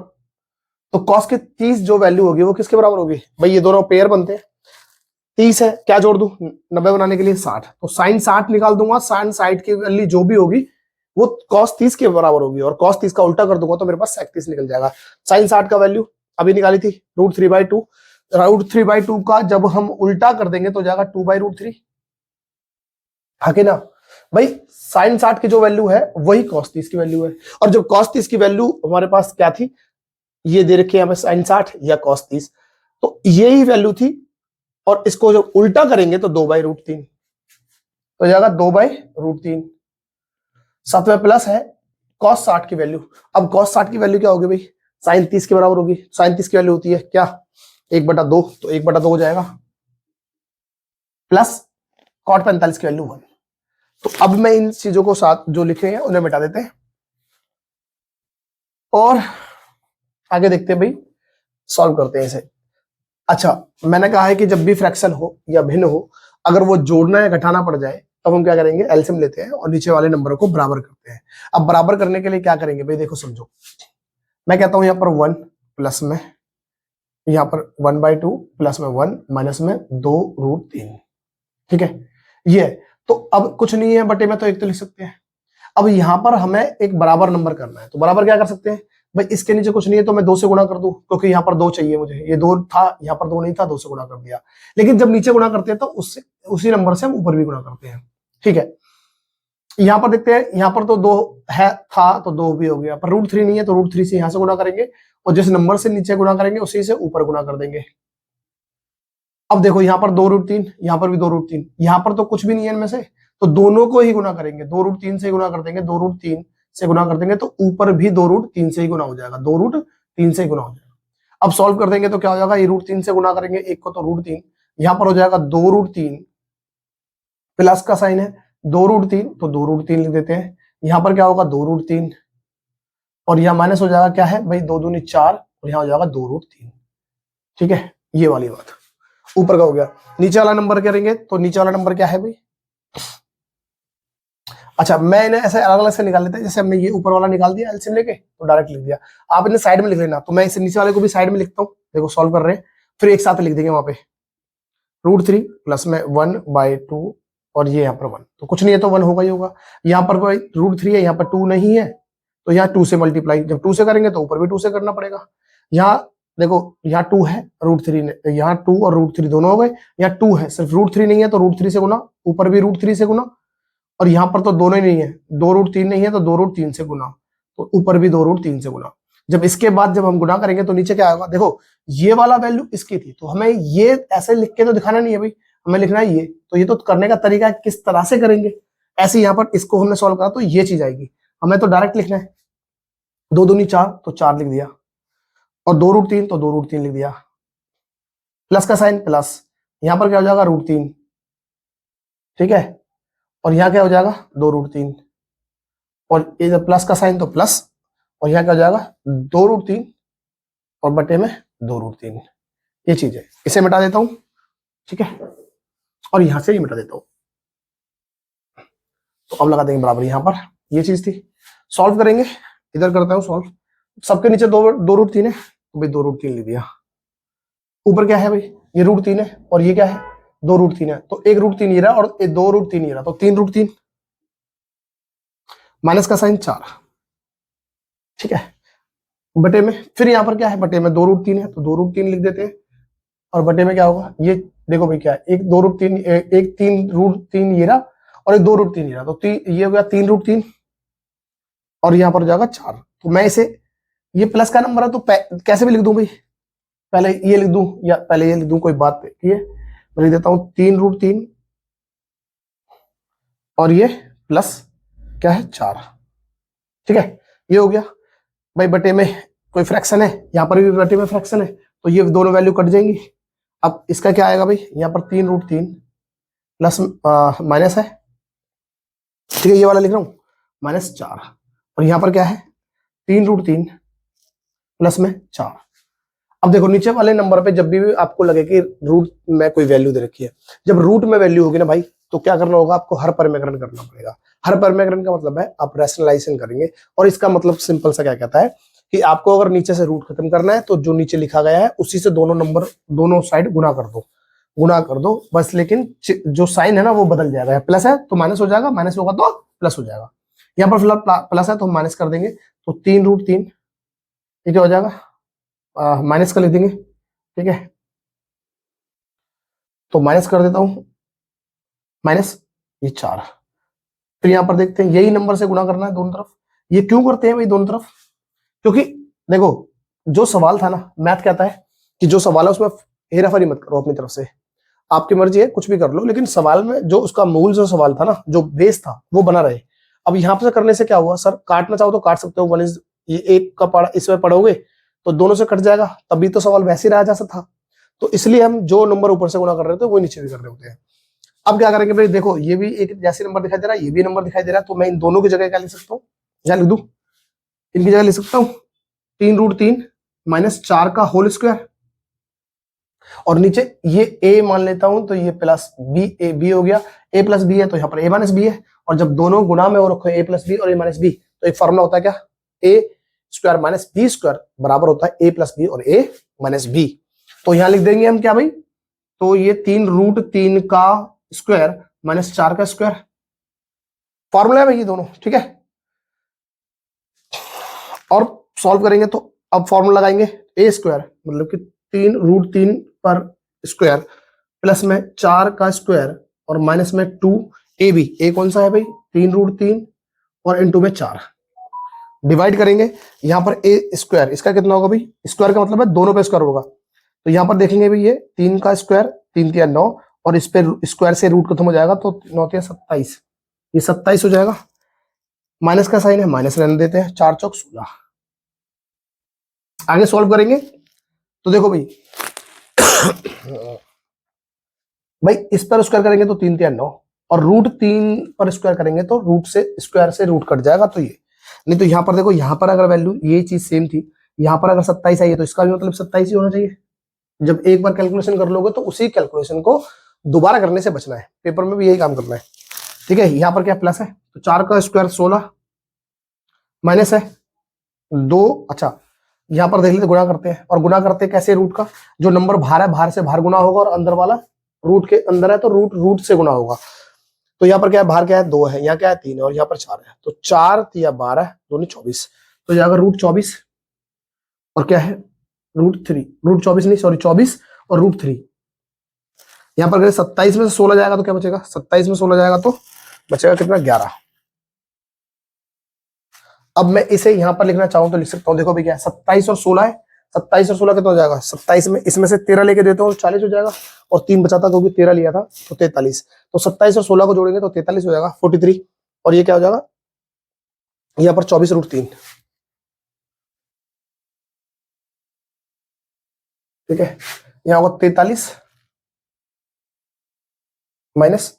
तो कॉस की 30 जो वैल्यू होगी वो किसके बराबर होगी भाई, ये दोनों पेयर बनते हैं, 30 है, क्या जोड़ दूं 90 बनाने के लिए 60, तो साइन 60 निकाल दूंगा, साइन 60 की वैल्यू जो भी होगी वो कॉस 30 के बराबर होगी, और कॉस 30 का उल्टा कर दूंगा तो मेरे पास सेक 30 निकल जाएगा। साइन 60 का वैल्यू अभी निकाली थी √3/2, √3/2 का जब हम उल्टा कर देंगे तो जाएगा 2/√3, हाँ कि ना भाई। साइन 60 की जो वैल्यू है वही कॉस 30 की वैल्यू है, और जब कॉस 30 की वैल्यू हमारे पास क्या थी, ये दे रखी है हमें साइन 60 या कॉस 30, तो यही वैल्यू थी, और इसको जब उल्टा करेंगे तो 2/√3, तो जाएगा 2/√3। साथ में प्लस है कॉस 60 की वैल्यू। अब कॉस 60 की वैल्यू क्या होगी भाई, साइन 30 के बराबर होगी। साइन 30 की वैल्यू होती है क्या, 1/2, तो 1/2 हो जाएगा, प्लस कॉट 45 की वैल्यू 1। तो अब मैं इन चीजों को साथ जो लिखे हैं उन्हें मिटा देते हैं, और आगे देखते हैं भाई, सॉल्व करते हैं इसे। अच्छा, मैंने कहा है कि जब भी फ्रैक्शन हो या भिन्न हो, अगर वो जोड़ना या घटाना पड़ जाए तब हम क्या करेंगे, एलसीएम लेते हैं और नीचे वाले नंबरों को बराबर करते हैं। अब बराबर करने के लिए क्या करेंगे भाई, देखो समझो, मैं कहता हूं यहां पर 1 प्लस में, यहां पर 1/2 प्लस में 1 माइनस में 2√3, ठीक है। ये तो अब कुछ नहीं है बटे में, तो एक तो लिख सकते हैं। अब यहां पर हमें एक बराबर नंबर करना है, तो बराबर क्या कर सकते हैं भाई, इसके नीचे कुछ नहीं है तो मैं 2 से गुणा कर दूं, क्योंकि यहाँ पर 2 चाहिए मुझे, ये 2 था, यहाँ पर 2 नहीं था, 2 से गुणा कर दिया। लेकिन जब नीचे गुणा करते हैं तो उससे उसी नंबर से हम ऊपर भी गुणा करते हैं, ठीक है। यहाँ पर देखते हैं, यहाँ पर तो 2 है था तो 2 भी हो गया, पर √3 नहीं है तो √3 से यहाँ से गुणा करेंगे, और जिस नंबर से नीचे गुणा करेंगे उसी से ऊपर गुणा कर देंगे। अब देखो यहाँ पर 2√3, यहाँ पर भी 2√3, यहाँ पर तो कुछ भी नहीं है इनमें से, तो दोनों को ही गुणा करेंगे, 2√3 से गुणा कर देंगे, 2√3 से गुणा कर देंगे तो ऊपर भी 2√3 से ही गुणा हो जाएगा, 2√3 से ही गुणा हो जाएगा। अब सॉल्व कर देंगे तो क्या हो जाएगा, ये √3 से गुणा करेंगे एक को तो √3, यहाँ पर हो जाएगा 2√3, प्लस का साइन है 2√3 तो 2√3 लिख देते हैं, यहाँ पर क्या होगा 2√3, और यहाँ माइनस हो जाएगा क्या है भाई, 2 दूनी 4, और यहाँ हो जाएगा 2√3, ठीक है। ये वाली बात ऊपर का हो गया। नीचे वाला नंबर करेंगे तो नीचे वाला नंबर क्या है भाई, अच्छा मैं इन्हें ऐसे अलग अलग से निकाल लेते हैं, जैसे हमने ये ऊपर वाला निकाल दिया एलसीएम लेके तो डायरेक्ट लिख दिया, आप इन्हें साइड में लिख लेना, तो मैं इसे नीचे वाले को भी साइड में लिखता हूँ, देखो सॉल्व कर रहे हैं, फिर एक साथ लिख देंगे वहां पे √3 प्लस में 1/2 और ये यहाँ पर 1, तो कुछ नहीं है तो 1 होगा ही होगा। यहाँ पर कोई √3 है, यहाँ पर 2 नहीं है, तो यहाँ 2 से मल्टीप्लाई, जब 2 से करेंगे तो ऊपर भी 2 से करना पड़ेगा। यहाँ देखो यहाँ 2 है, √3 ने, यहाँ 2 और √3 दोनों हो गए। यहाँ 2 है, सिर्फ √3 नहीं है तो √3 से गुना, ऊपर भी √3 से गुना, और यहाँ पर तो दोनों ही नहीं है, 2√3 नहीं है तो 2√3 से गुना, तो ऊपर भी 2√3 से गुना। जब इसके बाद जब हम गुना करेंगे तो नीचे क्या आएगा, देखो ये वाला वैल्यू इसकी थी, तो हमें ये ऐसे लिख के तो दिखाना नहीं है भाई, हमें लिखना है ये, तो ये तो करने का तरीका है किस तरह से करेंगे। ऐसे यहाँ पर इसको हमने सॉल्व करा तो ये चीज आएगी, हमें तो डायरेक्ट लिखना है 2 दूनी 4 तो 4 लिख दिया, और 2√3 तो 2√3 लिख दिया, प्लस का साइन प्लस, यहां पर क्या हो जाएगा √3, ठीक है, और यहाँ क्या हो जाएगा 2√3, और ये जब प्लस का साइन तो प्लस, और यहाँ क्या हो जाएगा 2√3 और बटे में 2√3, ये चीज है। इसे मिटा देता हूं, ठीक है, और यहां से ये मिटा देता हूं, तो अब लगा देंगे बराबर, यहां पर ये चीज थी। सॉल्व करेंगे, इधर करता हूं सॉल्व, सबके नीचे 2√3 है तो भाई 2√3 लिख दिया, ऊपर क्या है भाई ये √3 है, और ये क्या है 2√3 है, तो 1√3 ये रहा और 2√3 ये रहा, तो 3√3 माइनस का साइन 4, ठीक है, बटे में फिर यहाँ पर क्या है, बटे में 2√3 है तो 2√3 लिख देते हैं, और बटे में क्या होगा, ये देखो भाई क्या है, एक 2√3 एक 3√3 ये रहा और एक 2√3 ये रहा, तो ये हो गया 3√3, और यहाँ पर हो जाएगा 4। तो मैं इसे, ये प्लस का नंबर है तो कैसे भी लिख दूं भाई, पहले ये लिख दूं या पहले ये लिख दूं, कोई बात नहीं है, मैं लिख देता हूं 3√3 और ये प्लस क्या है 4, ठीक है, ये हो गया भाई। बटे में कोई फ्रैक्शन है, यहाँ पर भी बटे में फ्रैक्शन है, तो ये दोनों वैल्यू कट जाएंगी। अब इसका क्या आएगा भाई, यहाँ पर 3√3 प्लस माइनस है, ठीक है, ये वाला लिख रहा हूँ -4, और यहाँ पर क्या है 3√3 प्लस में 4। अब देखो नीचे वाले नंबर पे जब भी आपको लगे कि रूट में कोई वैल्यू दे रखी है, जब रूट में वैल्यू होगी ना भाई, तो क्या करना होगा, आपको हर परिमेकरण करना पड़ेगा। हर परिमेकरण का मतलब है आप रैशनलाइजेशन करेंगे, और इसका मतलब सिंपल सा क्या कहता है कि आपको अगर नीचे से रूट खत्म करना है तो जो नीचे लिखा गया है उसी से दोनों नंबर दोनों साइड गुना कर दो बस, लेकिन जो साइन है ना वो बदल जाएगा, प्लस है तो माइनस हो जाएगा, माइनस होगा तो प्लस हो जाएगा। यहाँ पर फिलहाल प्लस है तो हम माइनस कर देंगे, तो 3√3 ये क्या हो जाएगा, माइनस कर लिख देंगे, ठीक है, तो माइनस कर देता हूं, माइनस ये 4। फिर यहां पर देखते हैं यही नंबर से गुणा करना है दोनों तरफ। ये क्यों करते हैं भाई दोनों तरफ, क्योंकि देखो जो सवाल था ना, मैथ कहता है कि जो सवाल है उसमें हेराफेरी मत करो अपनी तरफ से, आपकी मर्जी है कुछ भी कर लो, लेकिन सवाल में जो उसका मूल जो सवाल था ना, जो बेस था वो बना रहे। अब यहाँ पर करने से क्या हुआ, सर काटना चाहो तो काट सकते हो, 1 ये एक का पढ़ा इसमें पढ़ोगे तो दोनों से कट जाएगा, तभी तो सवाल वैसे ही रहा जा सकता था, तो इसलिए हम जो नंबर ऊपर से गुणा कर रहे थे वो नीचे भी कर रहे होते हैं। अब क्या करेंगे भाई, देखो ये भी एक जैसे नंबर दिखाई दे रहा है, ये भी नंबर दिखाई दे रहा है, तो मैं इन दोनों की जगह क्या लिख सकता हूँ, क्या लिख दूं, इनकी जगह लिख सकता हूँ 3√3 -4 का होल स्क्वायर, और नीचे ये a मान लेता हूं तो ये प्लस b हो गया, a प्लस बी है तो यहाँ पर a माइनस बी है, और जब दोनों गुणा में हो रखो a प्लस बी और a माइनस बी, तो एक फॉर्मूला होता है क्या, a square minus B square बराबर होता है a प्लस बी और a माइनस बी। तो यहां लिख देंगे हम क्या भाई, तो ये 3√3 का स्क्वायर -4 का स्क्वायर, फॉर्मूला है भाई ये दोनों, ठीक है। और सॉल्व करेंगे तो अब फॉर्मूला लगाएंगे a स्क्वायर मतलब कि 3√3 पर स्क्वायर प्लस में 4 का स्क्वायर और माइनस में 2ab, a कौन सा है भाई 3√3 और इनटू में 4, डिवाइड करेंगे यहाँ पर a स्क्वायर, इसका कितना होगा भाई, स्क्वायर का मतलब है दोनों पे स्क्वायर होगा, तो यहाँ पर देखेंगे भाई ये 3 का स्क्वायर 3 × 9 और इस पे स्क्वायर से रूट खत्म हो जाएगा, तो 9 × 27, ये 27 हो जाएगा, माइनस का साइन है माइनस रहने देते हैं, 4 × 16। आगे सॉल्व करेंगे तो देखो भाई भाई इस पर स्क्वायर करेंगे तो 3 × 9 और √3 पर स्क्वायर करेंगे तो रूट से स्क्वायर से रूट कट जाएगा, तो ये नहीं, तो यहाँ पर देखो यहाँ पर अगर वैल्यू ये चीज सेम थी, यहाँ पर अगर 27 आई है तो इसका भी मतलब 27 ही होना चाहिए। जब एक बार कैलकुलेशन कर लोगे तो उसी कैलकुलेशन को दोबारा करने से बचना है, पेपर में भी यही काम करना है, ठीक है। यहाँ पर क्या प्लस है, तो 4 का स्क्वायर 16 माइनस है 2, अच्छा यहां पर देख लेते गुणा करते हैं, और गुणा करते हैं कैसे, रूट का जो नंबर बाहर है बाहर से बाहर गुणा होगा, और अंदर वाला रूट के अंदर है तो रूट रूट से गुणा होगा। तो यहाँ पर क्या है, बाहर क्या है 2 है, यहाँ क्या है 3 है, और यहाँ पर 4 है। तो 4 या 12 दोनों 24, तो जाएगा रूट 24, और क्या है रूट 3, रूट 24 नहीं सॉरी 24 और रूट 3। यहाँ पर अगर 27 में से 16 जाएगा तो क्या बचेगा, 27 में 16 जाएगा तो बचेगा कितना 11। अब मैं इसे यहां पर लिखना चाहूं तो लिख सकता हूं, देखो भी क्या है 27 और 16 है, 27 और 16 कितना हो जाएगा, 27 में इसमें से 13 लेके देते हो तो 40 हो जाएगा, और 3 बचा था क्योंकि 13 लिया था तो 43। तो 27 और 16 को जोड़ेंगे तो 43 हो जाएगा 43, और ये क्या हो जाएगा यहाँ पर 24 रूट 3, ठीक है। यहाँ होगा 43 माइनस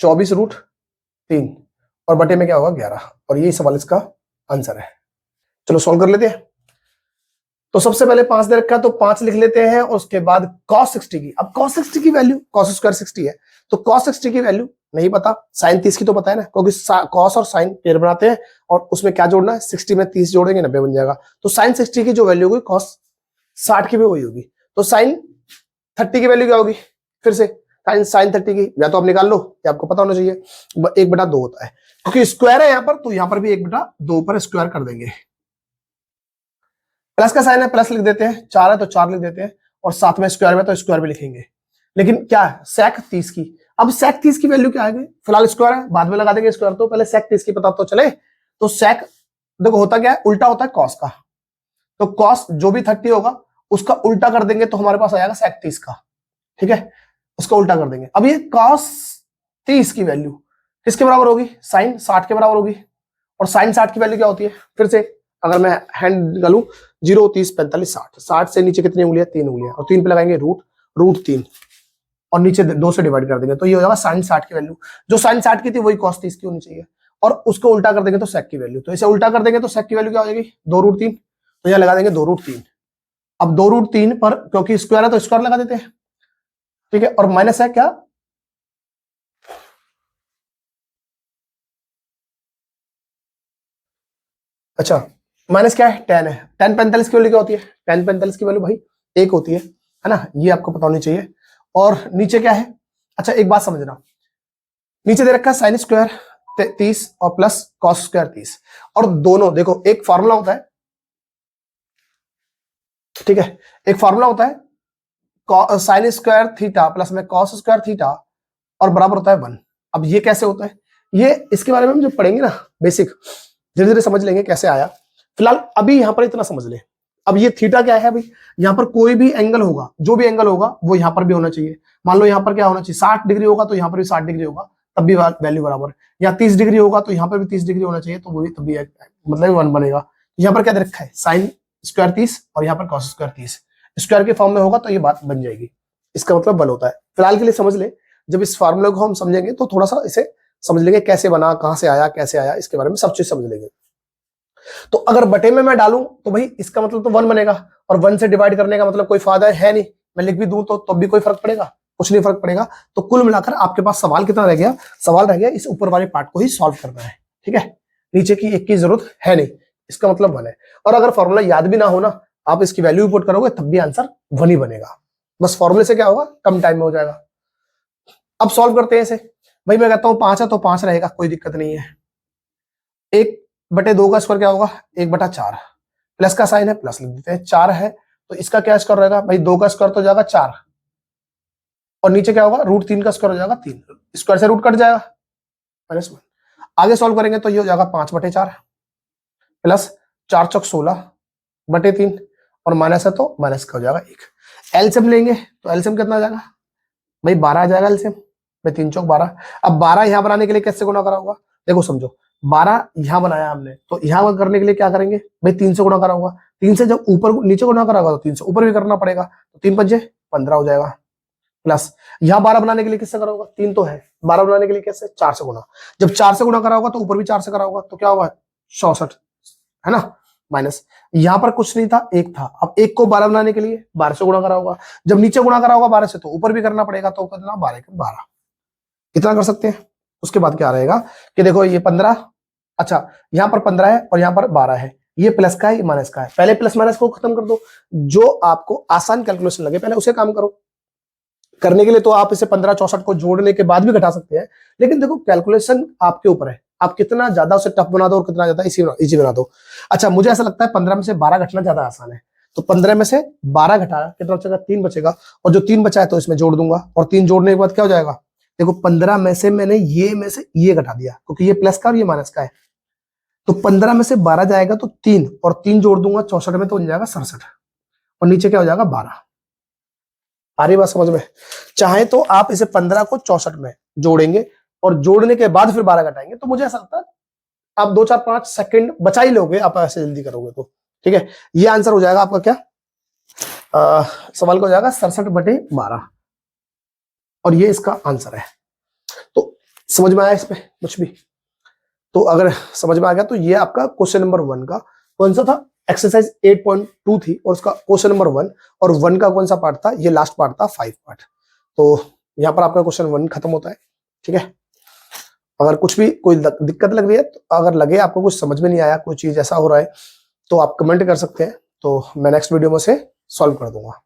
24 रूट 3, और बटे में क्या होगा 11, और ये सवाल इसका आंसर है। चलो सॉल्व कर लेते हैं। तो सबसे पहले 5 दे रखा है तो 5 लिख लेते हैं, और उसके बाद cos 60 की, अब cos 60 की वैल्यू, cos स्क्वायर 60 है तो cos 60 की वैल्यू नहीं पता, sin 30 की तो पता है ना, क्योंकि cos और sin पेयर बनाते हैं, और उसमें क्या जोड़ना है 60 में 30 जोड़ेंगे 90 बन जाएगा। तो sin 60 की जो वैल्यू होगी cos 60 की भी वही होगी। तो sin 30 की वैल्यू क्या होगी, फिर से sin 30 की या तो आप निकाल लो या आपको पता होना चाहिए, 1/2 होता है, क्योंकि स्क्वायर है यहाँ पर तो यहाँ पर भी 1/2 पर स्क्वायर कर देंगे। प्लस का साइन है प्लस लिख देते हैं, 4 है तो 4 लिख देते हैं, और साथ में स्क्वायर में तो स्क्वायर भी लिखेंगे। लेकिन क्या है sec 30 की, अब sec 30 की वैल्यू क्या आएगी, फिलहाल स्क्वायर है बाद में लगा देंगे स्क्वायर, तो पहले sec 30 की पता तो चले। तो sec देखो होता क्या है, उल्टा होता है cos का, तो cos जो भी 30 होगा उसका उल्टा कर देंगे तो हमारे पास आ जाएगा sec 30 का, ठीक है, उसका उल्टा कर देंगे। अब ये cos 30 की वैल्यू किसके बराबर होगी, sin 60 के बराबर होगी, और sin 60 की वैल्यू क्या होती है, फिर से अगर मैं हैंड निकालूं 0 30 45 60, 60 से नीचे कितनी उंगलियां, 3 उंगलियां, और 3 पे लगाएंगे रूट 3, और नीचे 2 से डिवाइड कर देंगे तो ये हो जाएगा sin 60 की वैल्यू, जो sin 60 की थी वही cos 30 की होनी चाहिए, और उसको उल्टा कर देंगे तो sec की वैल्यू, तो इसे उल्टा कर देंगे तो sec की वैल्यू क्या हो जाएगी 2√3, तो यहाँ लगा देंगे 2√3। अब 2√3 पर क्योंकि स्क्वायर है तो स्क्वायर लगा देते हैं, ठीक है, और माइनस है क्या, अच्छा माइनस क्या है, tan है, tan 45 की वैल्यू क्या होती है, tan 45 की वैल्यू भाई 1 होती है ना, ये आपको पता होनी चाहिए। और नीचे क्या है, अच्छा एक बात समझना, नीचे दे रखा है साइन स्क्वायर 30 और प्लस कॉस स्क्वायर 30, और दोनों देखो एक फार्मूला होता है, ठीक है, एक फार्मूला होता है साइन स्क्वायर थीटा प्लस में कॉस स्क्वायर थीटा, और बराबर होता है 1। अब ये कैसे होता है, ये इसके बारे में हम जो पढ़ेंगे ना बेसिक, धीरे धीरे समझ लेंगे कैसे आया, फिलहाल अभी यहां पर इतना समझ ले। अब ये थीटा क्या है भाई, यहां पर कोई भी एंगल होगा, जो भी एंगल होगा वो यहां पर भी होना चाहिए। मान लो यहां पर क्या होना चाहिए 60 डिग्री होगा तो यहां पर भी 60 डिग्री होगा, तब भी वैल्यू बराबर, या 30 डिग्री होगा तो यहां पर भी 30 डिग्री होना चाहिए, तो वो भी तब भी मतलब 1 बनेगा। यहाँ पर क्या दे रखा है साइन स्क्वायर 30 और यहाँ पर कॉस स्क्वायर 30, स्क्वायर के फॉर्म में होगा तो ये बात बन जाएगी, इसका मतलब 1 होता है। फिलहाल के लिए समझ ले, जब इस फार्मूले को हम समझेंगे तो थोड़ा सा इसे समझ लेंगे कैसे बना, कहां से आया, कैसे आया, इसके बारे में सब चीज समझ लेंगे। तो अगर बटे में मैं डालूं तो भाई इसका मतलब तो 1 बनेगा, और 1 से डिवाइड करने का मतलब कोई फायदा है नहीं, मैं लिख भी दूं तो तब भी कोई फर्क पड़ेगा, कुछ नहीं फर्क पड़ेगा। तो कुल मिलाकर आपके पास सवाल कितना रह गया, सवाल रह गया इस ऊपर वाले पार्ट को ही सॉल्व करना है, ठीक है, नीचे की एक की जरूरत है नहीं, इसका मतलब 1 है। और अगर फॉर्मूला याद भी ना हो ना, आप इसकी वैल्यू पुट करोगे तब भी आंसर 1 ही बनेगा, बस फॉर्मूले से क्या होगा कम टाइम में हो जाएगा। अब सॉल्व करते हैं इसे, भाई मैं कहता हूं 5 है तो 5 रहेगा, कोई दिक्कत नहीं है। 1/2 का स्क्वायर क्या होगा 1/4, प्लस का साइन है प्लस लिख देते हैं, 4 है तो इसका क्या स्क्वायर रहेगा भाई 2 का स्क्वायर तो हो जाएगा 4, और नीचे क्या होगा √3 का स्क्वायर हो जाएगा 3, स्क्वायर से रूट कट जाएगा -1। आगे सॉल्व करेंगे तो ये हो जाएगा 5/4 प्लस 4 चौक 16/3, और माइनस है तो माइनस का हो जाएगा 1। एलसीएम लेंगे तो एलसीएम कितना आ जाएगा भाई 12 आ जाएगा एलसीएम भाई, 3 चौक 12। अब 12 यहां बनाने के लिए कैसे गुणा करा होगा, देखो समझो 12 यहां बनाया हमने तो यहां करने के लिए क्या करेंगे भाई 3 से गुणा करा होगा, 3 से जब ऊपर नीचे गुणा करा होगा तो 3 से ऊपर भी करना पड़ेगा, तो 3 पंजे 15 हो जाएगा, प्लस यहां 12 बनाने के लिए किससे करा होगा 3 तो है, 12 बनाने के लिए कैसे 4 से गुणा, जब 4 से गुणा करा होगा तो ऊपर भी 4 से करा होगा तो क्या होगा 64 है ना, माइनस यहां पर कुछ नहीं था 1 था, अब 1 को 12 बनाने के लिए 12 से गुणा करा होगा, जब नीचे गुणा करा होगा 12 से तो ऊपर भी करना पड़ेगा, तो कितना 12 के 12 कितना कर सकते हैं। उसके बाद क्या रहेगा कि देखो ये 15, अच्छा यहां पर 15 है और यहां पर 12 है, ये प्लस का है, ये माइनस का है। पहले प्लस माइनस को खत्म कर दो, जो आपको आसान कैलकुलेशन लगे पहले उसे काम करो। करने के लिए तो आप इसे 15 64 को जोड़ने के बाद भी घटा सकते हैं, लेकिन देखो कैलकुलेशन आपके ऊपर है, आप कितना ज्यादा उसे टफ बना दो और कितना ज्यादा इजी बना दो। अच्छा, मुझे ऐसा लगता है 15 में से 12 घटना ज्यादा आसान है, तो 15 में से 12 घटाया कितना बचेगा, 3 बचेगा, और जो 3 बचा है तो इसमें जोड़ दूंगा, और 3 जोड़ने के बाद क्या हो जाएगा, देखो 15 में से मैंने ये में से ये घटा दिया, क्योंकि ये प्लस का और ये माइनस का है, तो 15 में से 12 जाएगा तो 3, और 3 जोड़ दूंगा 64 में तो बन जाएगा 67, और नीचे क्या हो जाएगा 12। आ रही बात समझ में? चाहे तो आप इसे 15 को 64 में जोड़ेंगे और जोड़ने के बाद फिर 12 घटाएंगे, तो मुझे ऐसा लगता है आप 2 4 5 सेकंड बचा ही लोगे, आप ऐसे जल्दी करोगे तो। ठीक है, ये आंसर हो जाएगा आपका क्या, सवाल का हो जाएगा 67/12, और ये इसका आंसर है। तो समझ में आया इसमें कुछ भी? तो अगर समझ में आ गया तो ये आपका क्वेश्चन नंबर 1 का कौन सा था, एक्सरसाइज 8.2 थी, और उसका क्वेश्चन नंबर 1, और 1 का कौन सा पार्ट था, ये लास्ट पार्ट था 5 पार्ट। तो यहाँ पर आपका क्वेश्चन 1 खत्म होता है। ठीक है, अगर कुछ भी कोई दिक्कत लग रही है, तो अगर लगे आपको कुछ समझ में नहीं आया, कोई चीज ऐसा हो रहा है, तो आप कमेंट कर सकते हैं, तो मैं नेक्स्ट वीडियो में से सॉल्व कर दूंगा।